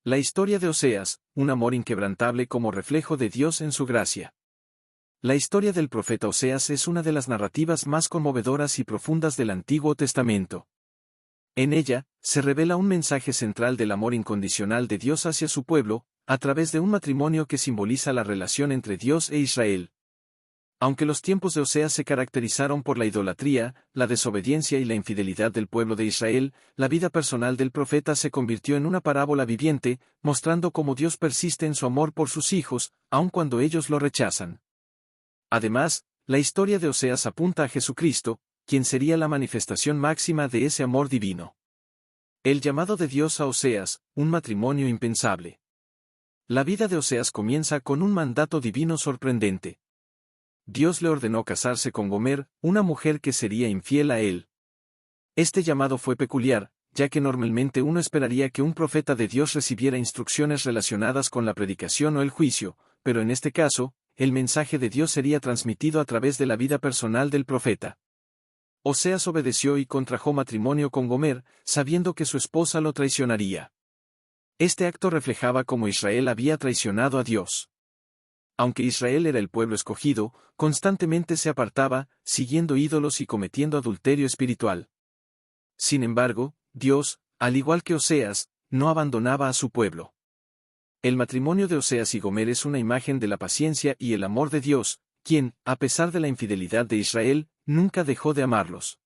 La historia de Oseas, un amor inquebrantable como reflejo de Dios en su gracia. La historia del profeta Oseas es una de las narrativas más conmovedoras y profundas del Antiguo Testamento. En ella, se revela un mensaje central del amor incondicional de Dios hacia su pueblo, a través de un matrimonio que simboliza la relación entre Dios e Israel. Aunque los tiempos de Oseas se caracterizaron por la idolatría, la desobediencia y la infidelidad del pueblo de Israel, la vida personal del profeta se convirtió en una parábola viviente, mostrando cómo Dios persiste en su amor por sus hijos, aun cuando ellos lo rechazan. Además, la historia de Oseas apunta a Jesucristo, quien sería la manifestación máxima de ese amor divino. El llamado de Dios a Oseas, un matrimonio impensable. La vida de Oseas comienza con un mandato divino sorprendente. Dios le ordenó casarse con Gomer, una mujer que sería infiel a él. Este llamado fue peculiar, ya que normalmente uno esperaría que un profeta de Dios recibiera instrucciones relacionadas con la predicación o el juicio, pero en este caso, el mensaje de Dios sería transmitido a través de la vida personal del profeta. Oseas obedeció y contrajo matrimonio con Gomer, sabiendo que su esposa lo traicionaría. Este acto reflejaba cómo Israel había traicionado a Dios. Aunque Israel era el pueblo escogido, constantemente se apartaba, siguiendo ídolos y cometiendo adulterio espiritual. Sin embargo, Dios, al igual que Oseas, no abandonaba a su pueblo. El matrimonio de Oseas y Gomer es una imagen de la paciencia y el amor de Dios, quien, a pesar de la infidelidad de Israel, nunca dejó de amarlos.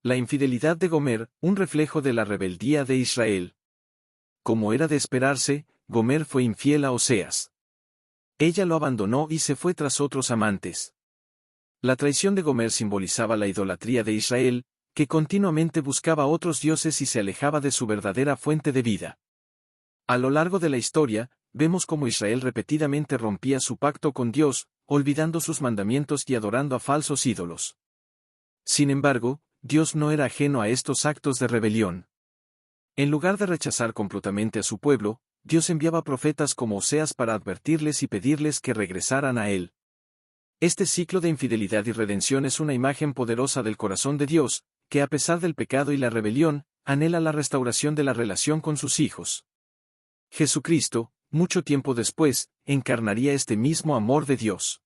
La infidelidad de Gomer, un reflejo de la rebeldía de Israel. Como era de esperarse, Gomer fue infiel a Oseas. Ella lo abandonó y se fue tras otros amantes. La traición de Gomer simbolizaba la idolatría de Israel, que continuamente buscaba otros dioses y se alejaba de su verdadera fuente de vida. A lo largo de la historia, vemos cómo Israel repetidamente rompía su pacto con Dios, olvidando sus mandamientos y adorando a falsos ídolos. Sin embargo, Dios no era ajeno a estos actos de rebelión. En lugar de rechazar completamente a su pueblo, Dios enviaba profetas como Oseas para advertirles y pedirles que regresaran a Él. Este ciclo de infidelidad y redención es una imagen poderosa del corazón de Dios, que a pesar del pecado y la rebelión, anhela la restauración de la relación con sus hijos. Jesucristo, mucho tiempo después, encarnaría este mismo amor de Dios.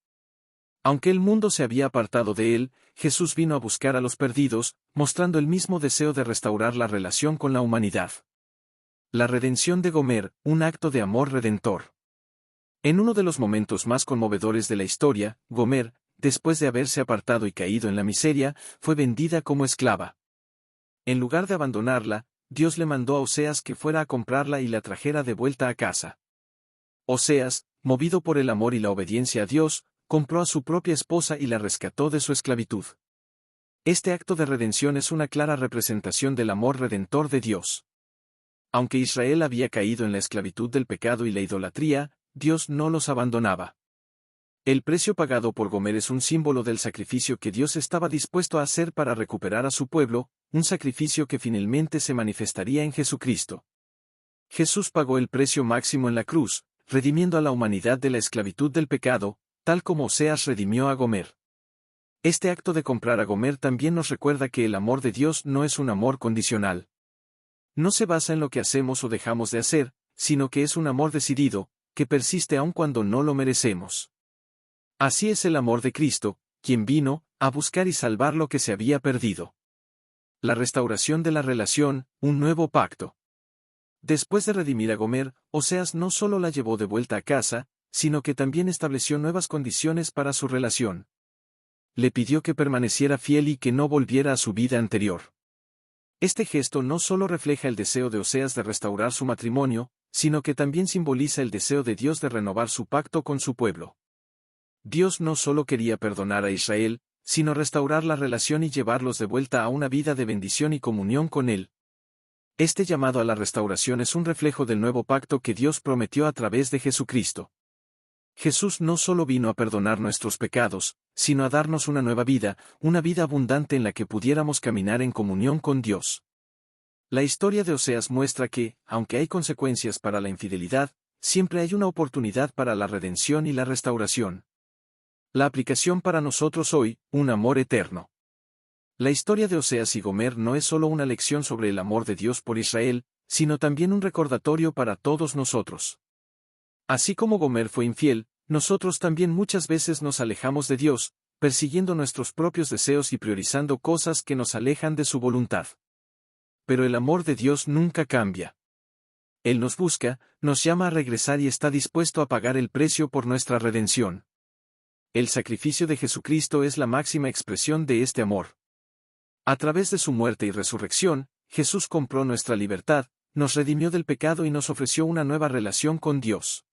Aunque el mundo se había apartado de Él, Jesús vino a buscar a los perdidos, mostrando el mismo deseo de restaurar la relación con la humanidad. La redención de Gomer, un acto de amor redentor. En uno de los momentos más conmovedores de la historia, Gomer, después de haberse apartado y caído en la miseria, fue vendida como esclava. En lugar de abandonarla, Dios le mandó a Oseas que fuera a comprarla y la trajera de vuelta a casa. Oseas, movido por el amor y la obediencia a Dios, compró a su propia esposa y la rescató de su esclavitud. Este acto de redención es una clara representación del amor redentor de Dios. Aunque Israel había caído en la esclavitud del pecado y la idolatría, Dios no los abandonaba. El precio pagado por Gomer es un símbolo del sacrificio que Dios estaba dispuesto a hacer para recuperar a su pueblo, un sacrificio que finalmente se manifestaría en Jesucristo. Jesús pagó el precio máximo en la cruz, redimiendo a la humanidad de la esclavitud del pecado, tal como Oseas redimió a Gomer. Este acto de comprar a Gomer también nos recuerda que el amor de Dios no es un amor condicional. No se basa en lo que hacemos o dejamos de hacer, sino que es un amor decidido, que persiste aun cuando no lo merecemos. Así es el amor de Cristo, quien vino a buscar y salvar lo que se había perdido. La restauración de la relación, un nuevo pacto. Después de redimir a Gomer, Oseas no solo la llevó de vuelta a casa, sino que también estableció nuevas condiciones para su relación. Le pidió que permaneciera fiel y que no volviera a su vida anterior. Este gesto no solo refleja el deseo de Oseas de restaurar su matrimonio, sino que también simboliza el deseo de Dios de renovar su pacto con su pueblo. Dios no solo quería perdonar a Israel, sino restaurar la relación y llevarlos de vuelta a una vida de bendición y comunión con Él. Este llamado a la restauración es un reflejo del nuevo pacto que Dios prometió a través de Jesucristo. Jesús no solo vino a perdonar nuestros pecados, sino a darnos una nueva vida, una vida abundante en la que pudiéramos caminar en comunión con Dios. La historia de Oseas muestra que, aunque hay consecuencias para la infidelidad, siempre hay una oportunidad para la redención y la restauración. La aplicación para nosotros hoy, un amor eterno. La historia de Oseas y Gomer no es solo una lección sobre el amor de Dios por Israel, sino también un recordatorio para todos nosotros. Así como Gomer fue infiel, nosotros también muchas veces nos alejamos de Dios, persiguiendo nuestros propios deseos y priorizando cosas que nos alejan de su voluntad. Pero el amor de Dios nunca cambia. Él nos busca, nos llama a regresar y está dispuesto a pagar el precio por nuestra redención. El sacrificio de Jesucristo es la máxima expresión de este amor. A través de su muerte y resurrección, Jesús compró nuestra libertad, nos redimió del pecado y nos ofreció una nueva relación con Dios.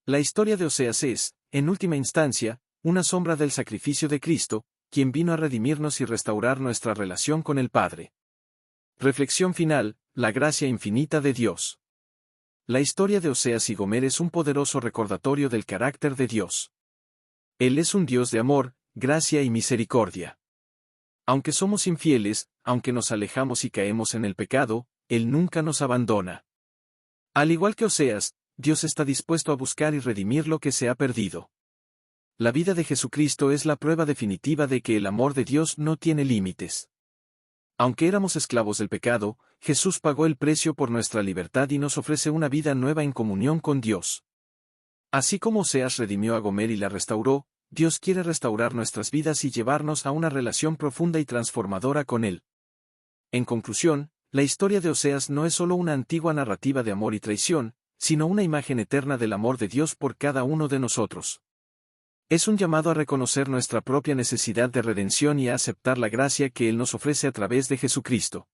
La historia de Oseas es, en última instancia, una sombra del sacrificio de Cristo, quien vino a redimirnos y restaurar nuestra relación con el Padre. Reflexión final: la gracia infinita de Dios. La historia de Oseas y Gomer es un poderoso recordatorio del carácter de Dios. Él es un Dios de amor, gracia y misericordia. Aunque somos infieles, aunque nos alejamos y caemos en el pecado, Él nunca nos abandona. Al igual que Oseas, Dios está dispuesto a buscar y redimir lo que se ha perdido. La vida de Jesucristo es la prueba definitiva de que el amor de Dios no tiene límites. Aunque éramos esclavos del pecado, Jesús pagó el precio por nuestra libertad y nos ofrece una vida nueva en comunión con Dios. Así como Oseas redimió a Gomer y la restauró, Dios quiere restaurar nuestras vidas y llevarnos a una relación profunda y transformadora con Él. En conclusión, la historia de Oseas no es solo una antigua narrativa de amor y traición, sino una imagen eterna del amor de Dios por cada uno de nosotros. Es un llamado a reconocer nuestra propia necesidad de redención y a aceptar la gracia que Él nos ofrece a través de Jesucristo.